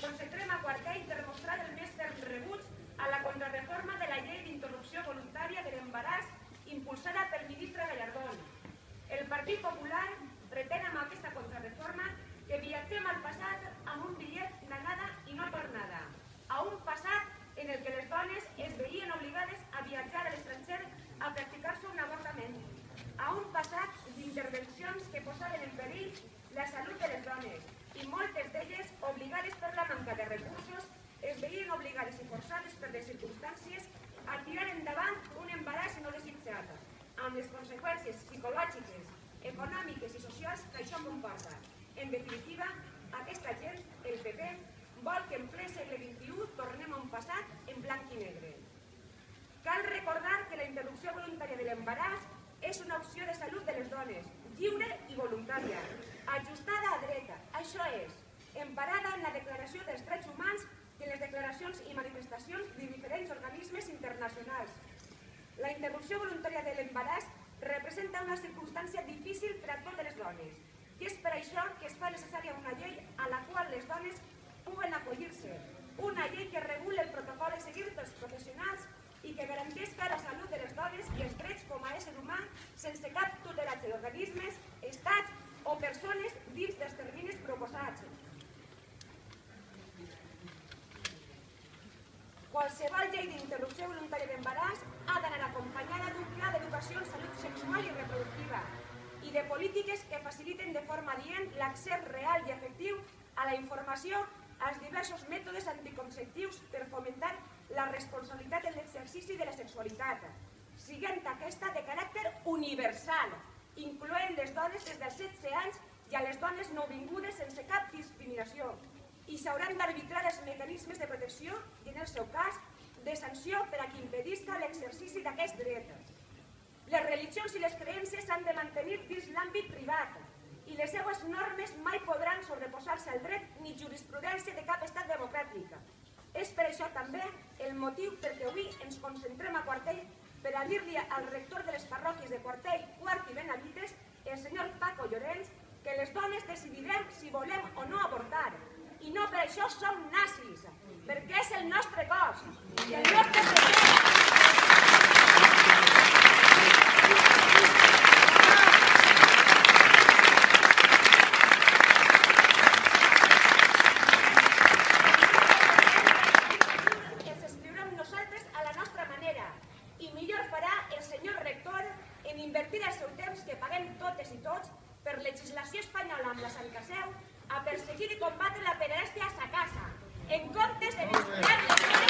concentrem a Quartell per mostrar el més ferm rebuig a la contrarreforma de la llei d'interrupció voluntària de l'embaràs impulsada pel ministre Gallardón. El Partit Popular pretén amb aquesta contrarreforma que viatgem al passat amb un bitllet d'anada i no tornada, a un passat en el que les dones es veien obligades a viatjar a l'estranger a practicar-se un avortament, a un passat d'intervencions que posaven en perill la salut de les dones i moltes d'elles, obligades per la manca de recursos, es veien obligades i forçades per les circumstàncies a tirar endavant un embaràs no desitjat, amb les conseqüències psicològiques, econòmiques i socials que això comporta. En definitiva, aquesta gent, el PP, vol que en ple segle XXI tornem a un passat en blanc i negre. Cal recordar que la interrupció voluntària de l'embaràs és una opció de salut de les dones, lliure i voluntària, ajustada a dret, això és, emparada en la Declaració dels Drets Humans i en les declaracions i manifestacions de diferents organismes internacionals. La interrupció voluntària de l'embaràs representa una circumstància difícil per a totes les dones, i és per això que es fa necessària una llei a la qual les dones puguen acollir-se, una llei que regule el protocol a seguir pels professionals i que garanteixi la salut de les dones i els drets com a ésser humà sense cap tutelatge d'organismes, estats o persones dins dels terminis proposats. Qualsevol llei d'interrupció voluntària d'embaràs ha d'anar acompanyada d'un pla d'educació en salut sexual i reproductiva i de polítiques que faciliten de forma adient l'accés real i efectiu a la informació als diversos mètodes anticonceptius per fomentar la responsabilitat en l'exercici de la sexualitat, siguent aquesta de caràcter universal, incloent les dones des dels 16 anys i a les dones nouvingudes sense cap discriminació, i s'hauran d'arbitrar els mecanismes de protecció i, en el seu cas, de sanció per a qui impedisca l'exercici d'aquest dret. Les religions i les creences s'han de mantenir dins l'àmbit privat i les seues normes mai podran sobreposar-se al dret ni jurisprudència de cap estat democràtic. És per això també el motiu perquè avui ens concentrem a Quartell per a dir-li al rector de les parròquies de Quartell, Quart i Benavites, el senyor Paco Llorens, que les dones decidirem si volem o no avortar. I no per això som nazis, perquè és el nostre cos i el nostre secret. Els escriurem nosaltres a la nostra manera i millor farà el senyor rector en invertir el seu temps que paguem totes i tots per legislació espanyola amb la Santa Seu a perseguir i combatre la pederàstia a sa casa, en comptes de menysprear les